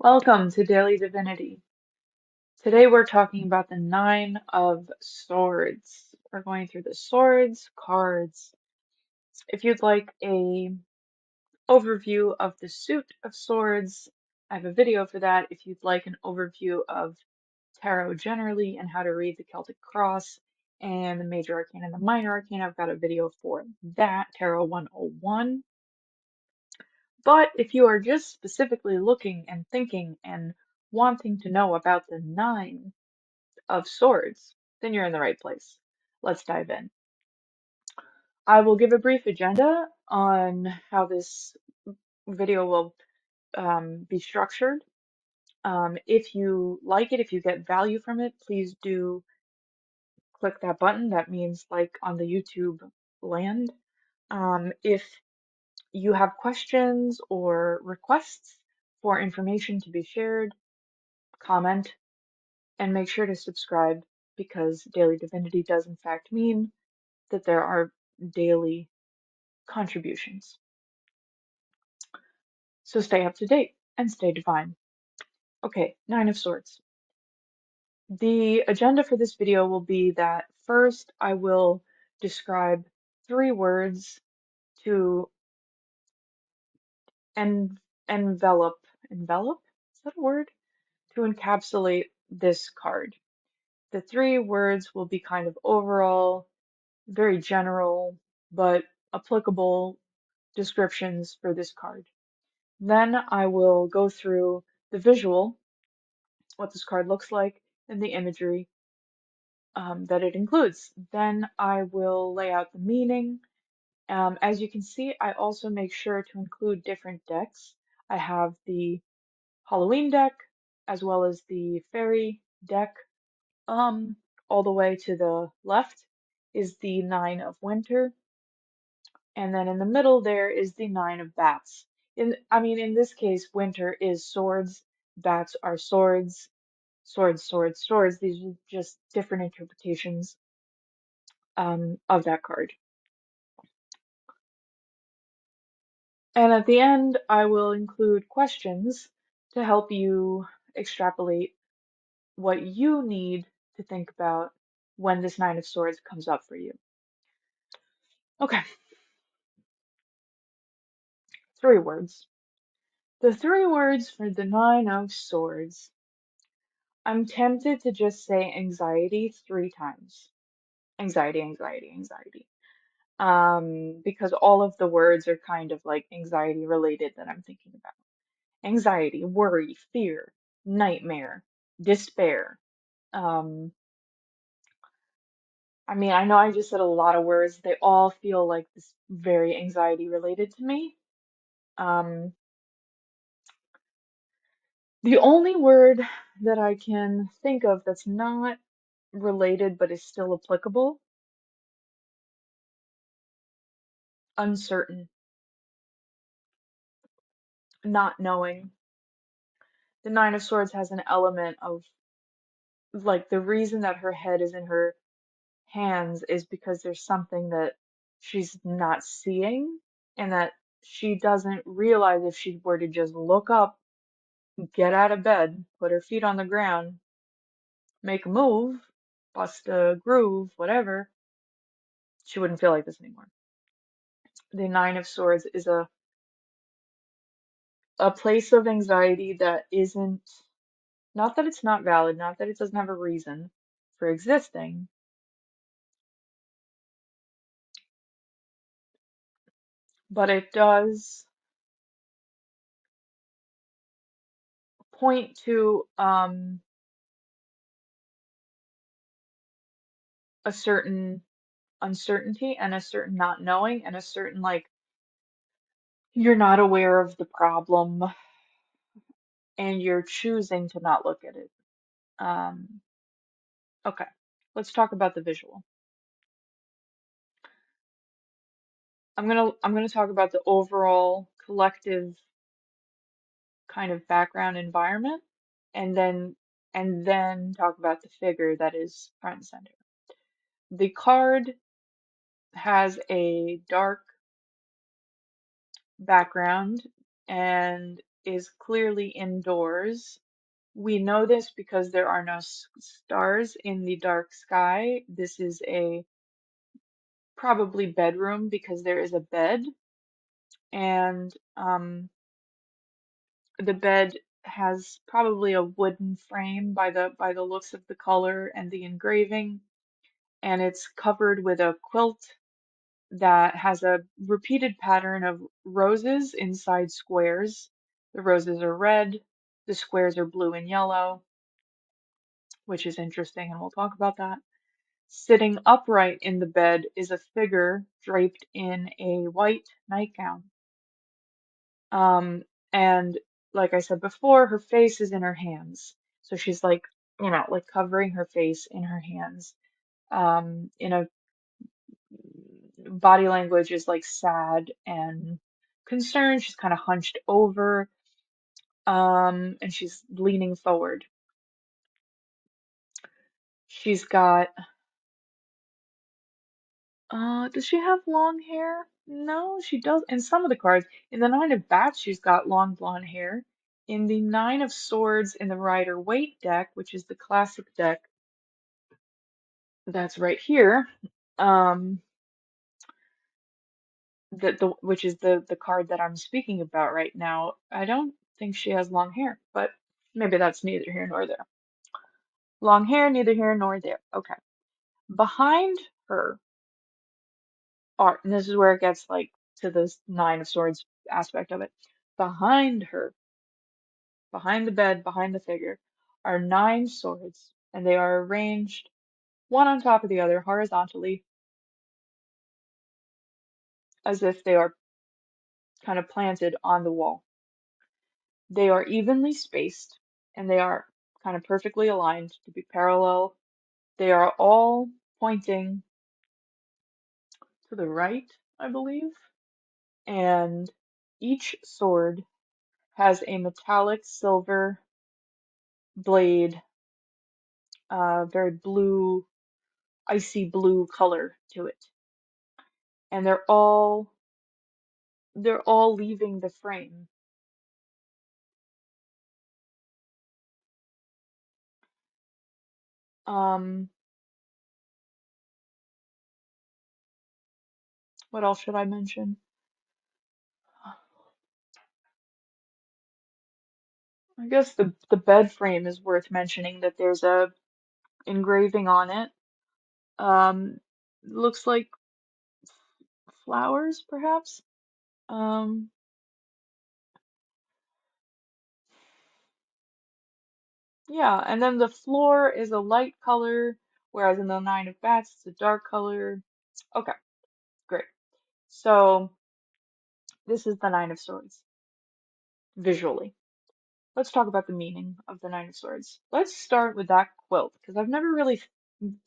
Welcome to Daily Divinity. Today we're talking about the Nine of Swords. We're going through the swords cards. If you'd like a overview of the suit of swords, I have a video for that. If you'd like an overview of tarot generally and how to read the Celtic Cross and the Major Arcana and the Minor Arcana, I've got a video for that, Tarot 101. But if you are just specifically looking and thinking and wanting to know about the Nine of Swords, then you're in the right place. Let's dive in. I will give a brief agenda on how this video will be structured. If you like it, if you get value from it, please do click that button. That means like on the YouTube land. If you have questions or requests for information to be shared, comment, and make sure to subscribe because Daily Divinity does in fact mean that there are daily contributions. So stay up to date and stay divine. Okay, Nine of Swords. The agenda for this video will be that first I will describe three words to envelop. Envelop? Is that a word? To encapsulate this card. The three words will be kind of overall, very general, but applicable descriptions for this card. Then I will go through the visual, what this card looks like, and the imagery that it includes. Then I will lay out the meaning. As you can see, I also make sure to include different decks. I have the Halloween deck as well as the fairy deck. All the way to the left is the Nine of Winter, and then in the middle there is the Nine of Bats. In this case, winter is swords, bats are swords, swords, swords, swords. These are just different interpretations of that card. And at the end, I will include questions to help you extrapolate what you need to think about when this Nine of Swords comes up for you. Okay, three words. The three words for the Nine of Swords. I'm tempted to just say anxiety three times. Anxiety, anxiety, anxiety. Because all of the words are kind of like anxiety related that I'm thinking about. Anxiety, worry, fear, nightmare, despair. Um, I know I just said a lot of words. They all feel like this very anxiety related to me. Um, the only word that I can think of that's not related but is still applicable, uncertain, not knowing. The Nine of Swords has an element of like the reason that her head is in her hands is because there's something that she's not seeing and that she doesn't realize if she were to just look up, get out of bed, put her feet on the ground, make a move, bust a groove, whatever, she wouldn't feel like this anymore. The Nine of Swords is a place of anxiety that isn't, not that it's not valid, not that it doesn't have a reason for existing, but it does point to a certain uncertainty and a certain not knowing and a certain like you're not aware of the problem and you're choosing to not look at it. Um, okay, let's talk about the visual. I'm gonna talk about the overall collective kind of background environment and then talk about the figure that is front and center. The card has a dark background and is clearly indoors. We know this because there are no stars in the dark sky. This is a probably bedroom because there is a bed, and the bed has probably a wooden frame by the looks of the color and the engraving, and it's covered with a quilt that has a repeated pattern of roses inside squares. The roses are red, the squares are blue and yellow, which is interesting, and we'll talk about that. Sitting upright in the bed is a figure draped in a white nightgown. Um, and like I said before, her face is in her hands. So she's like, like covering her face in her hands. In a body language is like sad and concerned. She's kind of hunched over, and she's leaning forward. She's got, does she have long hair? No, she does. In some of the cards, in the Nine of Bats, she's got long blonde hair. In the Nine of Swords in the Rider Waite deck, which is the classic deck that's right here, um, which is the card that I'm speaking about right now, I don't think she has long hair, but maybe that's neither here nor there. Long hair, neither here nor there. Okay. Behind her are, and this is where it gets like to this Nine of Swords aspect of it. Behind her, behind the bed, behind the figure, are nine swords, and they are arranged one on top of the other horizontally, as if they are kind of planted on the wall. They are evenly spaced, and they are kind of perfectly aligned to be parallel. They are all pointing to the right, I believe, and each sword has a metallic silver blade, very blue, icy blue color to it. And they're all leaving the frame. Um, what else should I mention? I guess the bed frame is worth mentioning that there's a engraving on it. Looks like flowers, perhaps. Um, yeah, and then the floor is a light color, whereas in the Nine of Bats it's a dark color. Okay, great. So this is the Nine of Swords visually. Let's talk about the meaning of the Nine of Swords. Let's start with that quilt, because I've never really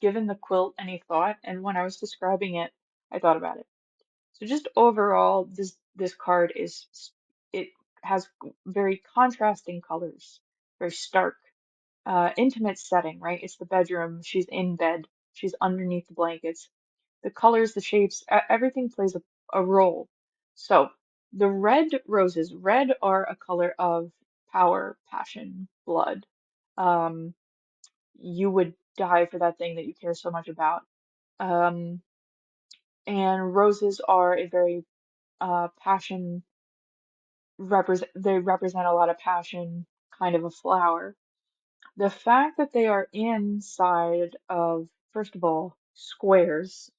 given the quilt any thought, and when I was describing it, I thought about it. So just overall, this card it has very contrasting colors, very stark, intimate setting, right? It's the bedroom. She's in bed. She's underneath the blankets. The colors, the shapes, everything plays a role. So the red roses, red are a color of power, passion, blood. Um, you would die for that thing that you care so much about. Um, and roses are a very passion they represent a lot of passion, kind of a flower. The fact that they are inside of, first of all, squares.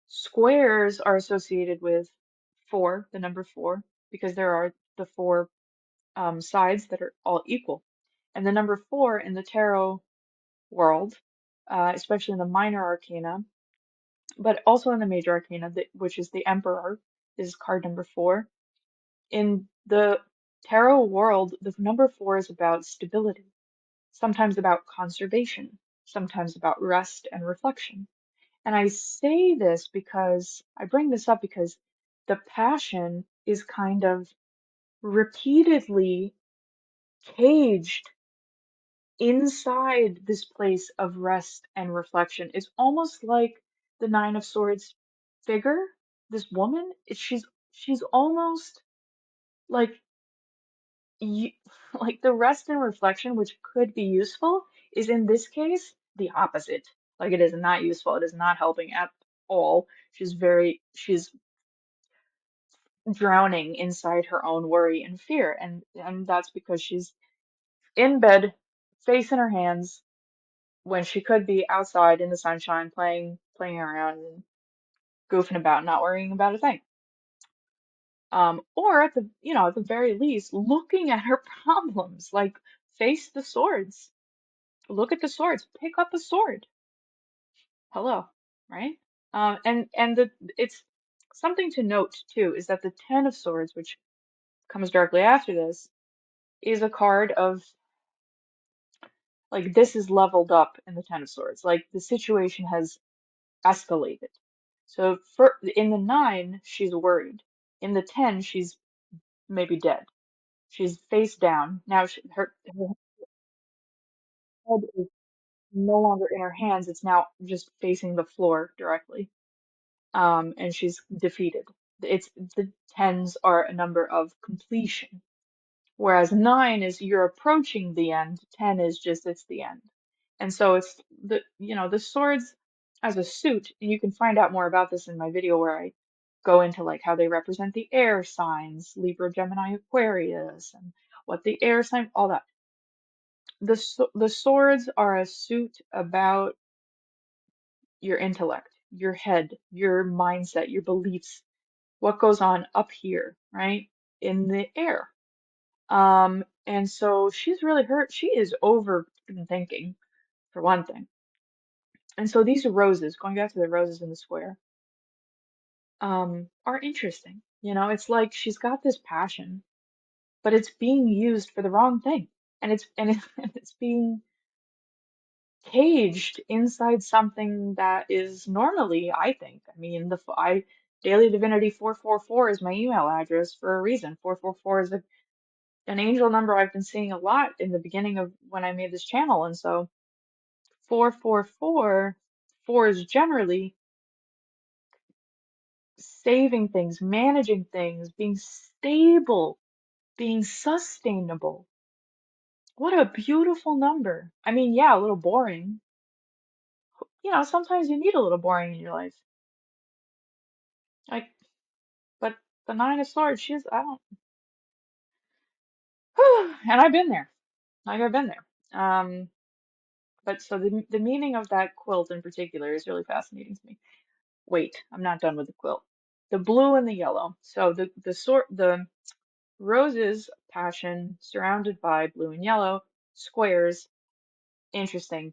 Squares are associated with four, the number four, because there are the four sides that are all equal. And the number four in the tarot world, especially in the minor arcana, but also in the major arcana, which is the Emperor, is card number four. In the tarot world, the number four is about stability, sometimes about conservation, sometimes about rest and reflection. And I say this because I bring this up because the passion is kind of repeatedly caged inside this place of rest and reflection. It's almost like the Nine of Swords figure, this woman, she's almost like you, like the rest and reflection, which could be useful, is in this case the opposite. Like it is not useful. It is not helping at all. She's drowning inside her own worry and fear, and that's because she's in bed, face in her hands, when she could be outside in the sunshine playing around and goofing about, not worrying about a thing. Or at the very least, looking at her problems, like face the swords. Look at the swords. Pick up a sword. Hello, right? And it's something to note too is that the Ten of Swords, which comes directly after this, is a card of like this is leveled up in the Ten of Swords. Like the situation has escalated. So for in the nine, she's worried. In the 10, she's maybe dead. She's face down. Now her head is no longer in her hands. It's now just facing the floor directly. And she's defeated. It's the tens are a number of completion, whereas nine is you're approaching the end. 10 is just it's the end. And so it's the swords as a suit, and you can find out more about this in my video where I go into like how they represent the air signs, Libra, Gemini, Aquarius, and what the air sign, all that. The swords are a suit about your intellect, your head, your mindset, your beliefs, what goes on up here, right? In the air. And so she's really hurt. She is overthinking, for one thing. And so these roses, going back to the roses in the square, are interesting. It's like she's got this passion, but it's being used for the wrong thing. And it's being caged inside something that is normally, I think. I mean, Daily Divinity 444 is my email address for a reason. 444 is an angel number I've been seeing a lot in the beginning of when I made this channel. And so 444, four is generally saving things, managing things, being stable, being sustainable. What a beautiful number. I mean, yeah, a little boring. Sometimes you need a little boring in your life. Like, but the Nine of Swords, I don't, and I've been there. Like, I've been there. But so the meaning of that quilt in particular is really fascinating to me. Wait, I'm not done with the quilt. The blue and the yellow. So the roses passion surrounded by blue and yellow squares. Interesting,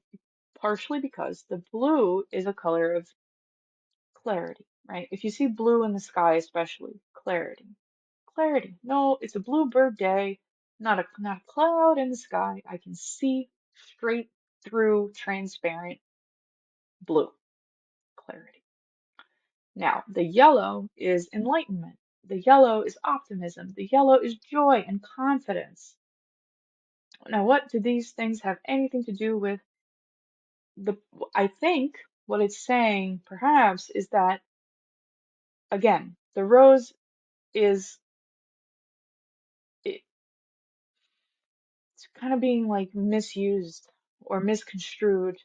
partially because the blue is a color of clarity, right? If you see blue in the sky, especially clarity, clarity. No, it's a bluebird day, not a cloud in the sky. I can see straight through transparent blue, clarity. Now, the yellow is enlightenment. The yellow is optimism. The yellow is joy and confidence. Now, what do these things have anything to do with the, I think what it's saying perhaps is that, again, the rose is, it's kind of being like misused or misconstrued,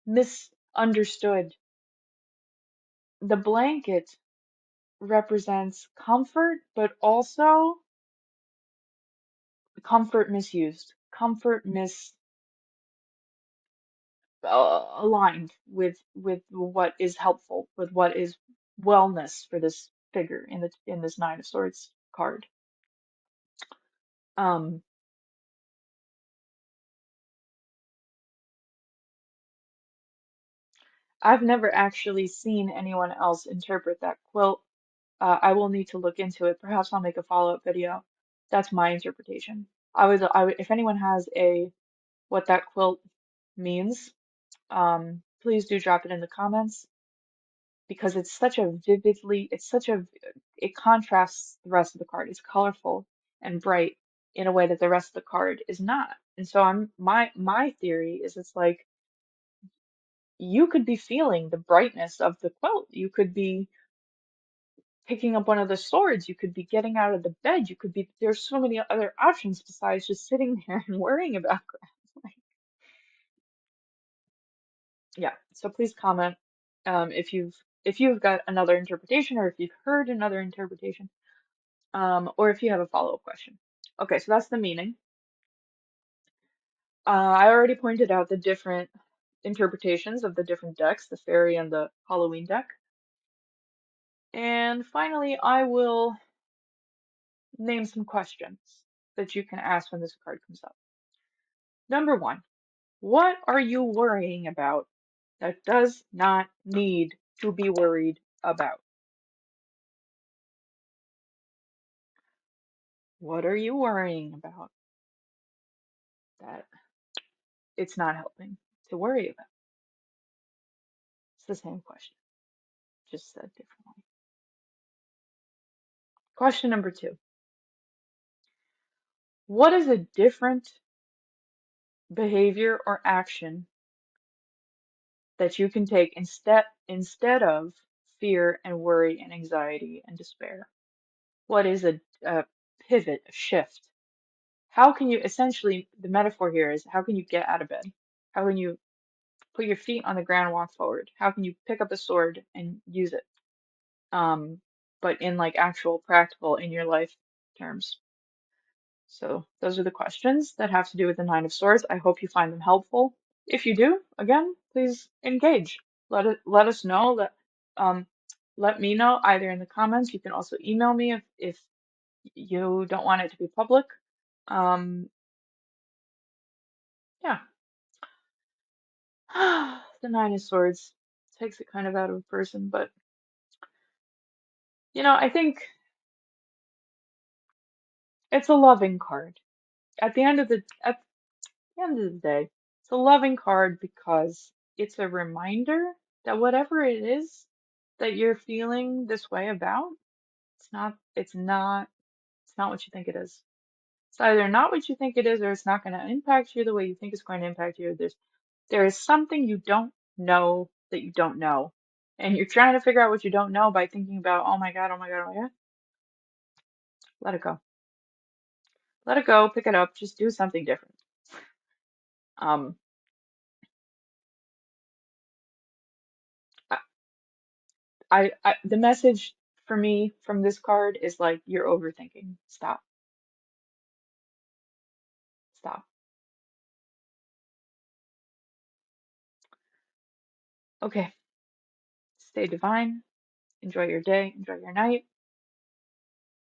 misunderstood. The blanket represents comfort, but also comfort misused, comfort aligned with what is helpful, with what is wellness for this figure in this Nine of Swords card. Um, I've never actually seen anyone else interpret that quilt. I will need to look into it. Perhaps I'll make a follow-up video. That's my interpretation. If anyone has what that quilt means, please do drop it in the comments because it contrasts the rest of the card. It's colorful and bright in a way that the rest of the card is not. And so my theory is it's like you could be feeling the brightness of the quilt. You could be picking up one of the swords. You could be getting out of the bed. You could be, there's so many other options besides just sitting there and worrying about crap. Like, yeah, so please comment if you've got another interpretation or if you've heard another interpretation, or if you have a follow-up question. Okay, so that's the meaning. I already pointed out the different interpretations of the different decks, the fairy and the Halloween deck. And finally, I will name some questions that you can ask when this card comes up. Number one, what are you worrying about that does not need to be worried about? What are you worrying about that it's not helping to worry about? It's the same question, just said differently. Question number two, what is a different behavior or action that you can take instead of fear and worry and anxiety and despair? What is a pivot, a shift? How can you essentially, the metaphor here is how can you get out of bed? How can you put your feet on the ground and walk forward? How can you pick up a sword and use it? But in like actual practical in your life terms. So those are the questions that have to do with the Nine of Swords. I hope you find them helpful. If you do, again, please engage. Let us know. Um let me know either in the comments. You can also email me if you don't want it to be public. Um yeah. The Nine of Swords takes it kind of out of a person, but I think it's a loving card. At the end of the day, it's a loving card because it's a reminder that whatever it is that you're feeling this way about, it's not what you think it is. It's either not what you think it is or it's not going to impact you the way you think it's going to impact you. There is something you don't know that you don't know. And you're trying to figure out what you don't know by thinking about, oh my God, oh my God, oh my God. Let it go. Let it go, pick it up, just do something different. Um, the message for me from this card is like, you're overthinking. Stop. Stop. Okay. Stay divine. Enjoy your day. Enjoy your night.